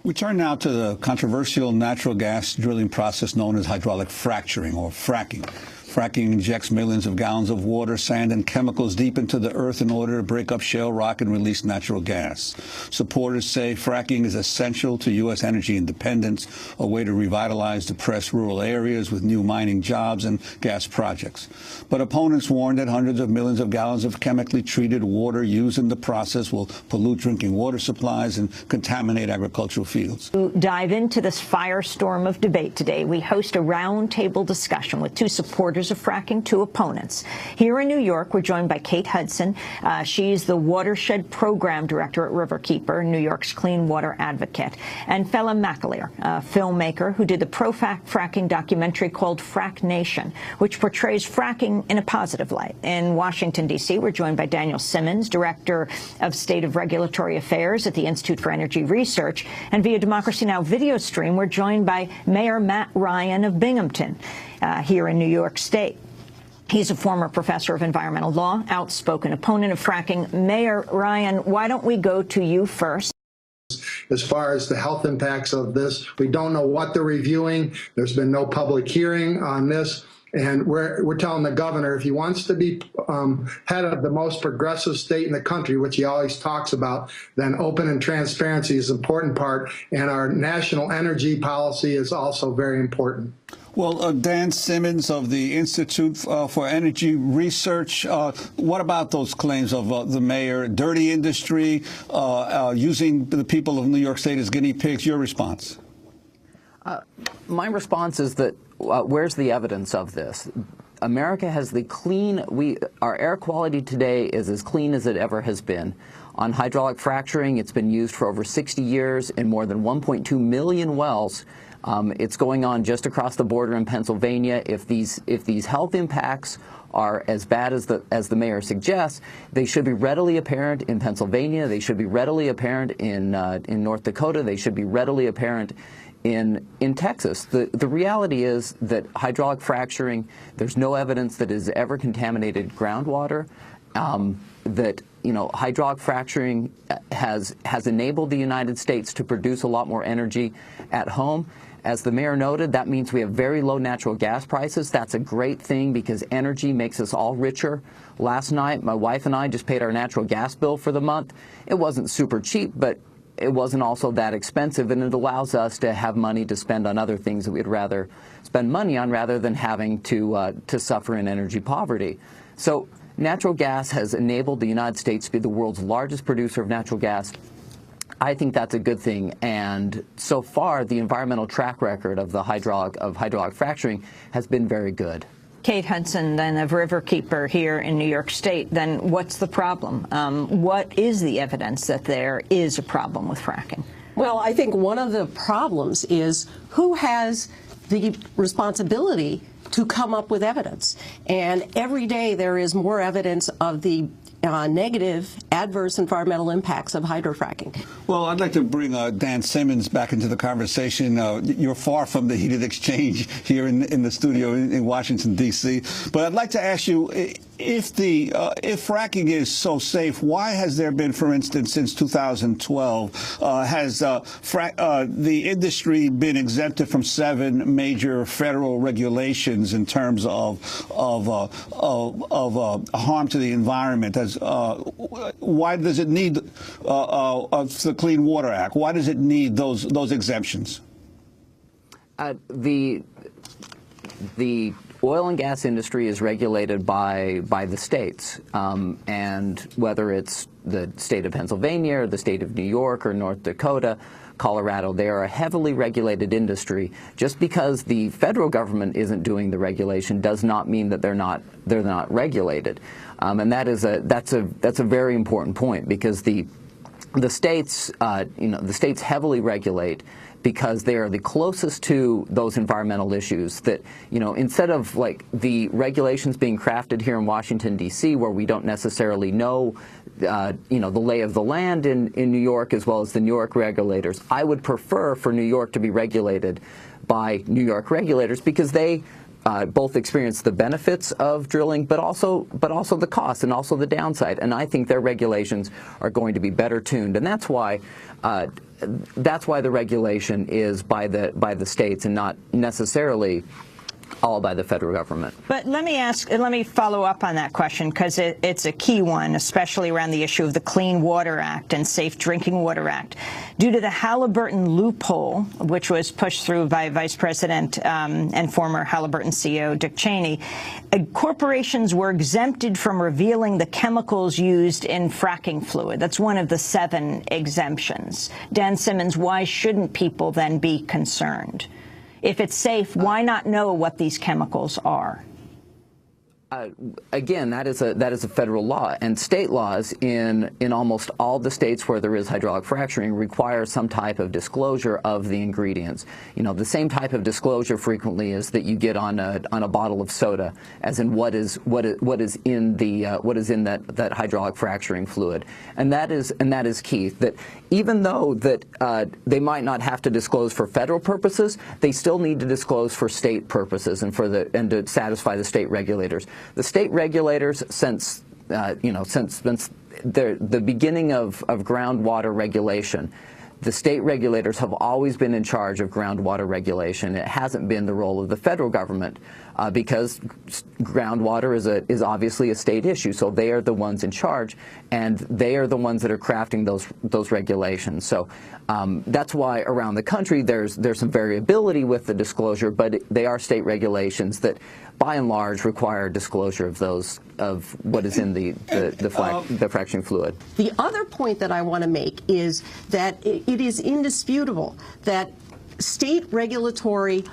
We turn now to the controversial natural gas drilling process known as hydraulic fracturing or fracking. Fracking injects millions of gallons of water, sand, and chemicals deep into the earth in order to break up shale rock and release natural gas. Supporters say fracking is essential to U.S. energy independence, a way to revitalize depressed rural areas with new mining jobs and gas projects. But opponents warn that hundreds of millions of gallons of chemically treated water used in the process will pollute drinking water supplies and contaminate agricultural fields. To dive into this firestorm of debate today, we host a roundtable discussion with two supporters of fracking, two opponents. Here in New York, we're joined by Kate Hudson. She's the Watershed Program Director at Riverkeeper, New York's clean water advocate, and Fela McAleer, a filmmaker who did the pro-fracking documentary called Frack Nation, which portrays fracking in a positive light. In Washington, D.C., we're joined by Daniel Simmons, Director of State of Regulatory Affairs at the Institute for Energy Research. And via Democracy Now! Video stream, we're joined by Mayor Matt Ryan of Binghamton, here in New York State. He's a former professor of environmental law, outspoken opponent of fracking. Mayor Ryan, why don't we go to you first? As far as the health impacts of this, we don't know what they're reviewing. There's been no public hearing on this. And we're telling the governor, if he wants to be head of the most progressive state in the country, which he always talks about, then open and transparency is an important part. And our national energy policy is also very important. Well, Dan Simmons of the Institute for Energy Research, what about those claims of the mayor, dirty industry, using the people of New York State as guinea pigs? Your response? My response is that where's the evidence of this? America has the clean, our air quality today is as clean as it ever has been. On hydraulic fracturing, it's been used for over 60 years in more than 1.2 million wells. It's going on just across the border in Pennsylvania. If these health impacts are as bad as the mayor suggests, they should be readily apparent in Pennsylvania. They should be readily apparent in North Dakota. They should be readily apparent in Texas. The reality is that hydraulic fracturing, there's no evidence that it has ever contaminated groundwater. That hydraulic fracturing has enabled the United States to produce a lot more energy at home. As the mayor noted, that means we have very low natural gas prices. That's a great thing because energy makes us all richer. Last night, my wife and I just paid our natural gas bill for the month. It wasn't super cheap, but it wasn't also that expensive, and it allows us to have money to spend on other things that we'd rather spend money on rather than having to suffer in energy poverty. So natural gas has enabled the United States to be the world's largest producer of natural gas. I think that's a good thing, and so far the environmental track record of hydraulic fracturing has been very good. Kate Hudson, then of Riverkeeper here in New York State, then what's the problem? What is the evidence that there is a problem with fracking? Well, I think one of the problems is who has the responsibility to come up with evidence. And every day there is more evidence of the negative, adverse environmental impacts of hydrofracking. Well, I'd like to bring Dan Simmons back into the conversation. You're far from the heated exchange here in the studio in Washington, D.C. But I'd like to ask you, if fracking is so safe, why has there been, for instance, since 2012, has the industry been exempted from 7 major federal regulations in terms of harm to the environment? Why does it need the Clean Water Act? Why does it need those exemptions? The oil and gas industry is regulated by the states, and whether it's the state of Pennsylvania or the state of New York or North Dakota, Colorado, they are a heavily regulated industry. Just because the federal government isn't doing the regulation does not mean that they're not regulated, and that's a very important point, because the states the states heavily regulate because they are the closest to those environmental issues. That, instead of like the regulations being crafted here in Washington, D.C., where we don't necessarily know the lay of the land in New York as well as the New York regulators, I would prefer for New York to be regulated by New York regulators, because they both experience the benefits of drilling, but also the costs and also the downside. And I think their regulations are going to be better tuned. And that's why that's why the regulation is by the states and not necessarily all by the federal government. But let me follow up on that question, because it's a key one, especially around the issue of the Clean Water Act and Safe Drinking Water Act. Due to the Halliburton loophole, which was pushed through by Vice President and former Halliburton CEO Dick Cheney, corporations were exempted from revealing the chemicals used in fracking fluid. That's one of the 7 exemptions. Dan Simmons, why shouldn't people then be concerned? If it's safe, why not know what these chemicals are? Again, that is a federal law, and state laws in almost all the states where there is hydraulic fracturing require some type of disclosure of the ingredients. You know, the same type of disclosure frequently is that you get on a bottle of soda, as in what is in that hydraulic fracturing fluid, and that is key. That even though that they might not have to disclose for federal purposes, they still need to disclose for state purposes and to satisfy the state regulators. The state regulators, since the beginning of groundwater regulation, the state regulators have always been in charge of groundwater regulation. It hasn't been the role of the federal government because groundwater is obviously a state issue. So they are the ones in charge, and they are the ones that are crafting those regulations. So that's why around the country there's some variability with the disclosure, but they are state regulations that, by and large, require disclosure of what is in the fracturing fluid. The other point that I want to make is that it is indisputable that state regulatory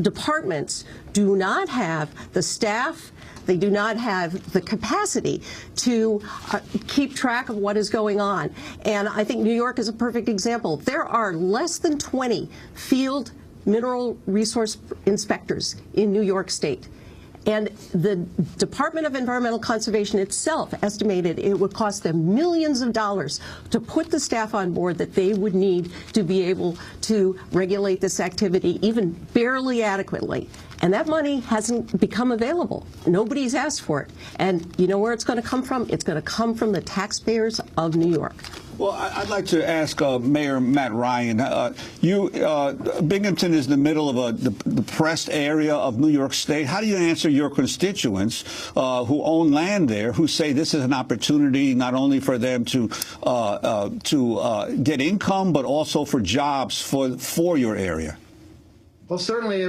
departments do not have the staff, they do not have the capacity to keep track of what is going on. And I think New York is a perfect example. There are less than 20 field mineral resource inspectors in New York State. And the Department of Environmental Conservation itself estimated it would cost them millions of dollars to put the staff on board that they would need to be able to regulate this activity even barely adequately. And that money hasn't become available. Nobody's asked for it. And you know where it's going to come from? It's going to come from the taxpayers of New York. Well, I'd like to ask Mayor Matt Ryan. Binghamton is the middle of a depressed area of New York State. How do you answer your constituents who own land there, who say this is an opportunity not only for them to get income, but also for jobs for your area? Well, certainly,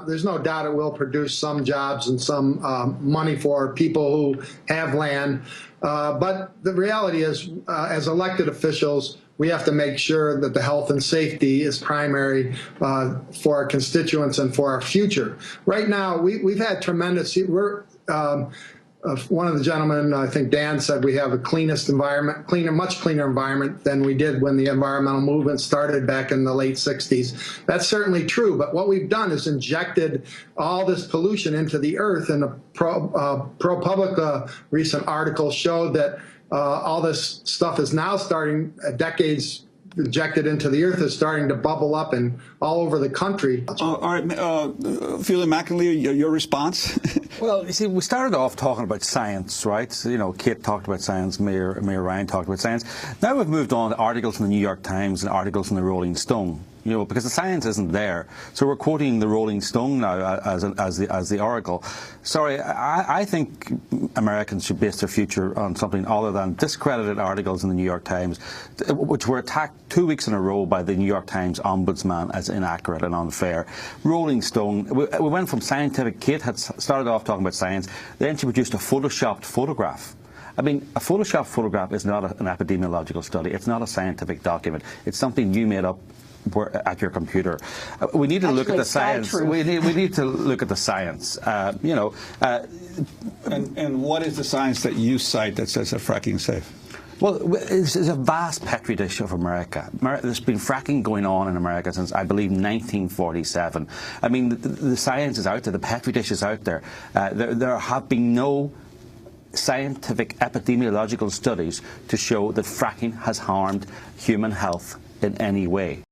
there's no doubt it will produce some jobs and some money for people who have land. But the reality is, as elected officials, we have to make sure that the health and safety is primary for our constituents and for our future. Right now, we've had tremendous. One of the gentlemen, I think Dan, said we have a cleanest environment, much cleaner environment than we did when the environmental movement started back in the late 60s. That's certainly true, but what we've done is injected all this pollution into the earth, and a ProPublica recent article showed that all this stuff is now starting, decades injected into the earth, is starting to bubble up and all over the country. All right, Fiona McAleer, your response? Well, you see, we started off talking about science, right? So, you know, Kate talked about science, Mayor Ryan talked about science. Now we've moved on to articles in the New York Times and articles in the Rolling Stone. You know, because the science isn't there. So we're quoting the Rolling Stone now as the oracle. Sorry, I think Americans should base their future on something other than discredited articles in the New York Times, which were attacked 2 weeks in a row by the New York Times ombudsman as inaccurate and unfair. Rolling Stone, we went from scientific. Kate had started off talking about science, then she produced a photoshopped photograph. I mean, a photoshopped photograph is not an epidemiological study. It's not a scientific document. It's something you made up at your computer. We need to look at the science. We need to look at the science. You know, and what is the science that you cite that says that fracking is safe? Well, it's a vast petri dish of America. There's been fracking going on in America since, I believe, 1947. I mean, the science is out there. The petri dish is out there. There have been no scientific epidemiological studies to show that fracking has harmed human health in any way.